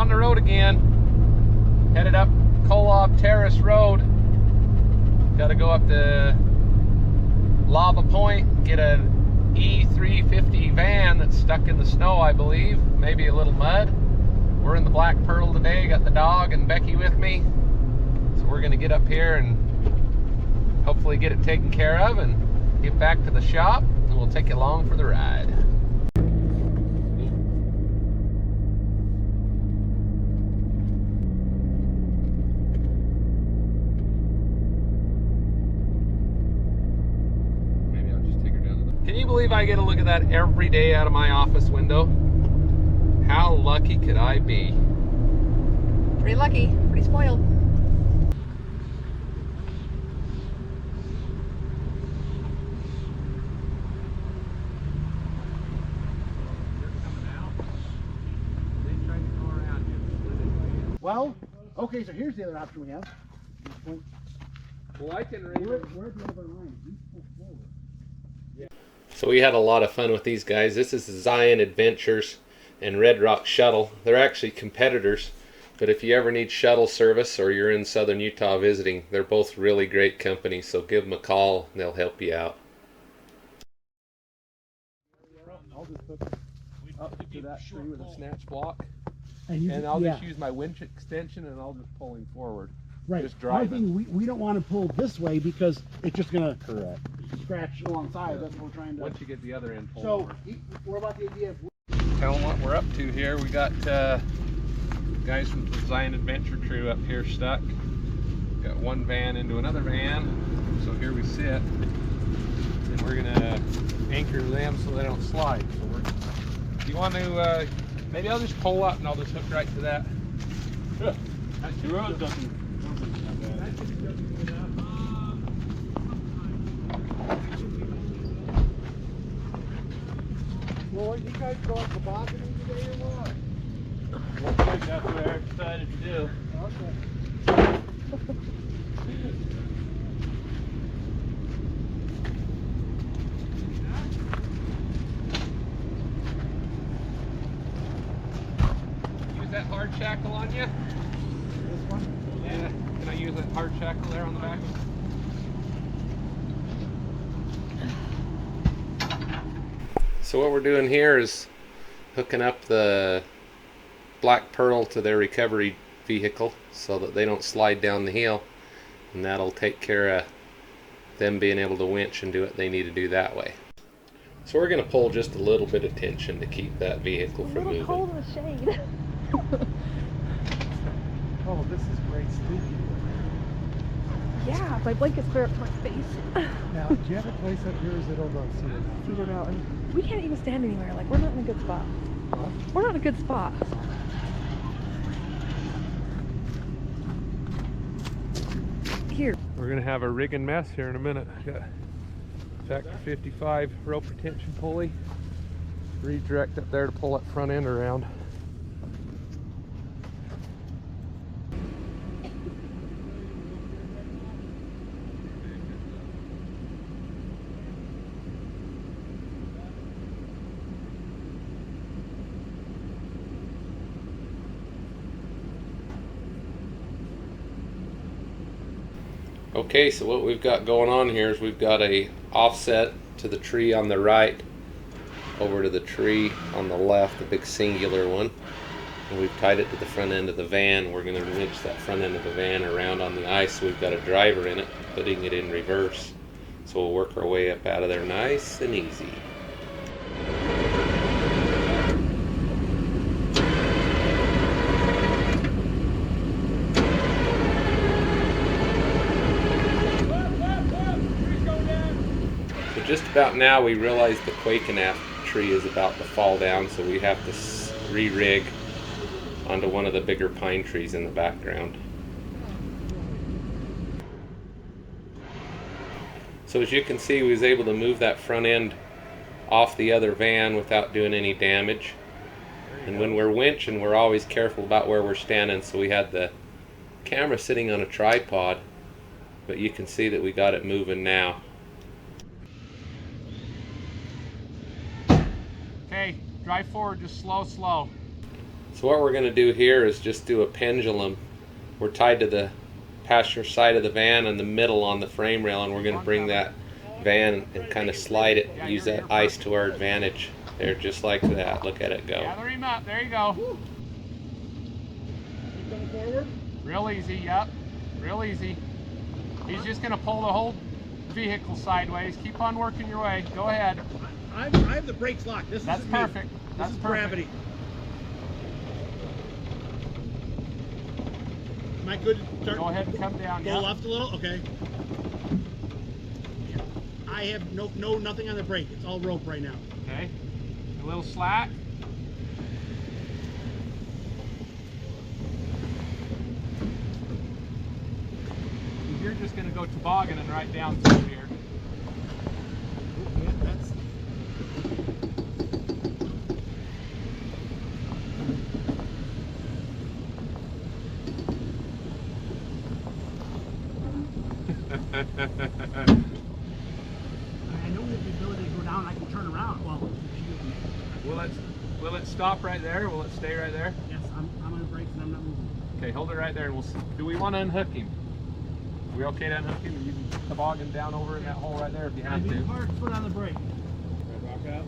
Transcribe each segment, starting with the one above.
on the road again. Headed up Kolob Terrace Road. Got to go up to Lava Point, get a E350 van that's stuck in the snow, I believe. Maybe a little mud. We're in the Black Pearl today. Got the dog and Becky with me. So we're going to get up here and hopefully get it taken care of and get back to the shop, and we'll take you along for the ride. Maybe I'll just take her down to the... Can you believe I get a look at that every day out of my office window? How lucky could I be? Pretty lucky, pretty spoiled. Well, okay, so here's the other option we have. Well, I can We're at the other line. You pull forward. Yeah. So we had a lot of fun with these guys. This is Zion Adventures and Red Rock Shuttle. They're actually competitors, but if you ever need shuttle service or you're in southern Utah visiting, they're both really great companies, so give them a call and they'll help you out. I'll just hook up to that tree with a snatch block. And I'll just use my winch extension and I'll just pull him forward. Right. Just drive it. We don't want to pull this way because it's just going to scratch alongside. That's what we're trying to. Once you get the other end pulled so, over. what about the idea of... Tell them what we're up to here. We got guys from the Zion Adventure crew up here stuck. Got one van into another van. So here we sit. And we're going to anchor them so they don't slide. So we're... Do you want to... maybe I'll just pull up and I'll just hook right to that. Sure. The road doesn't. Well, you guys go up the balcony today or what? Well, I think that's what Eric decided to do. Okay. That hard shackle on you? This one? Yeah. Can I use that hard shackle there on the back? So what we're doing here is hooking up the Black Pearl to their recovery vehicle so that they don't slide down the hill, and that'll take care of them being able to winch and do what they need to do that way. So we're going to pull just a little bit of tension to keep that vehicle from moving. A little cold in the shade. Oh, this is great sleeping. Yeah, my blanket's clear up to my face. Now, do you have a place up here or is it over on Cedar? Cedar Mountain. We can't even stand anywhere. Like, we're not in a good spot. Huh? We're not in a good spot. Here. We're going to have a rigging mess here in a minute. Got Factor 55 rope retention pulley. Redirect up there to pull that front end around. Okay, so what we've got going on here is we've got a offset to the tree on the right over to the tree on the left, the big singular one, and we've tied it to the front end of the van. We're going to winch that front end of the van around on the ice, so we've got a driver in it putting it in reverse, so we'll work our way up out of there nice and easy. Just about now we realize the Quakenap tree is about to fall down, so we have to re-rig onto one of the bigger pine trees in the background. So as you can see, we was able to move that front end off the other van without doing any damage. And when we're winching, we're always careful about where we're standing, so we had the camera sitting on a tripod, but you can see that we got it moving now. Okay, drive forward, just slow. So what we're going to do here is just do a pendulum. We're tied to the passenger side of the van and the middle on the frame rail, and we're going to bring that van and kind of slide it, use that ice to our advantage. There, just like that. Look at it go. Gather him up. There you go. Keep going forward. Real easy. Yep. Real easy. He's just going to pull the whole vehicle sideways. Keep on working your way. Go ahead. I have the brakes locked. That's perfect. That's perfect. Gravity. Am I good to start? Go ahead and come down. Go left a little? Okay. I have nothing on the brake. It's all rope right now. Okay. A little slack. You're just going to go tobogganing right down through here. Yeah, that's... I know we have the ability to go down. I can turn around. Well, Will it stop right there? Will it stay right there? yes, I'm on the brakes and I'm not moving. Okay, hold it right there, and we'll see. Do we want to unhook him? Are we okay to unhook him? You can toboggan down over in that hole right there if you have to. Park, foot on the brake. Red Rock out.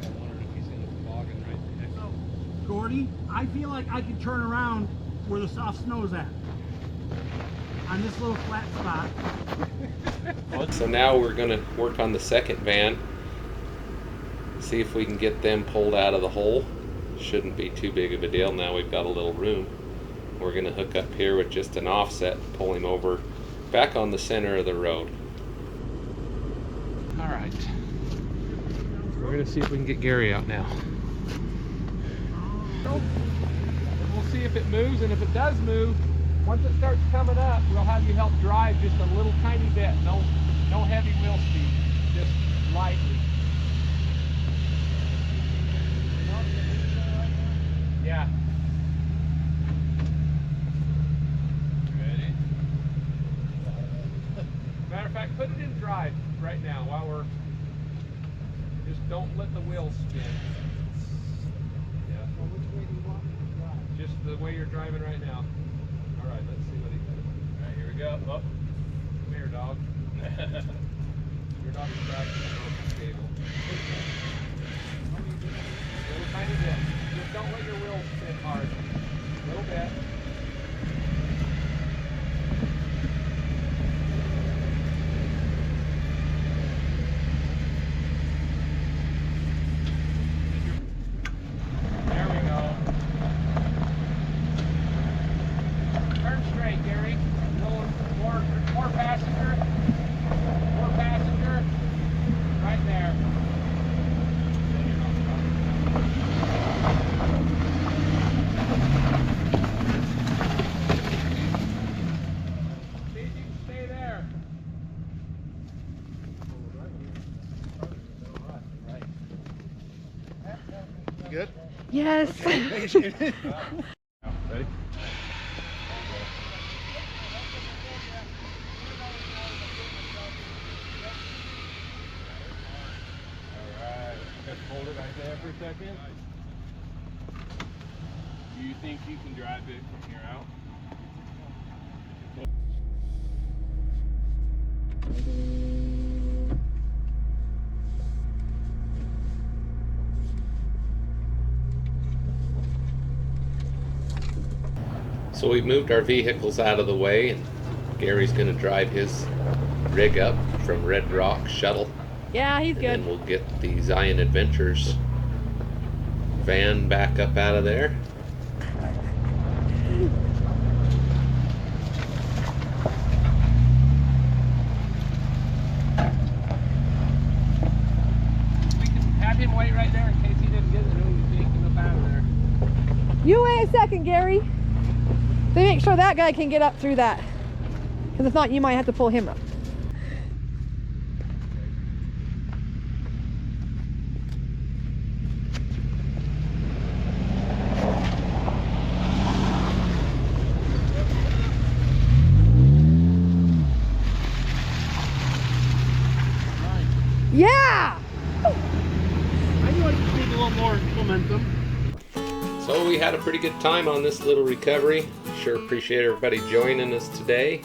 I wondered if he's in the toboggan right next to him. Gordy, I feel like I can turn around where the soft snow's at. On this little flat spot. So now we're going to work on the second van. See if we can get them pulled out of the hole. Shouldn't be too big of a deal. Now we've got a little room. We're going to hook up here with just an offset and pull him over back on the center of the road. All right. We're going to see if we can get Gary out now. We'll see if it moves, and if it does move, once it starts coming up, we'll have you help drive just a little tiny bit. No heavy wheel speed, just lightly. Yeah. Ready? Matter of fact, put it in drive right now while we're. Just don't let the wheels spin. Yeah. Well, which way do you want me to drive? Just the way you're driving right now. All right, let's see what he does. All right, here we go. Oh. Come here, dog. Your dog is driving the broken cable. Little tiny bit. Just don't let your wheels spin hard. A little bit. There we go. Turn straight, Gary. A little more passenger. More passenger. Right there. See if you can stay there. Good? Yes. Ready? Alright, just hold it right there for a second. Do you think you can drive it from here out? So we've moved our vehicles out of the way, and Gary's going to drive his rig up from Red Rock Shuttle. Yeah, he's And then good. we'll get the Zion Adventures van back up out of there. We can have him wait right there in case he didn't get it. And we take him up out of there. You wait a second, Gary. They make sure that guy can get up through that. Because if not, you might have to pull him up. Yeah! I knew I just need a little more momentum. So we had a pretty good time on this little recovery. Sure appreciate everybody joining us today.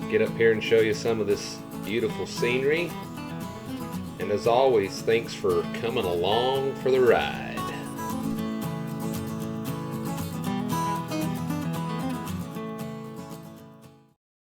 Get up here and show you some of this beautiful scenery. And as always, thanks for coming along for the ride.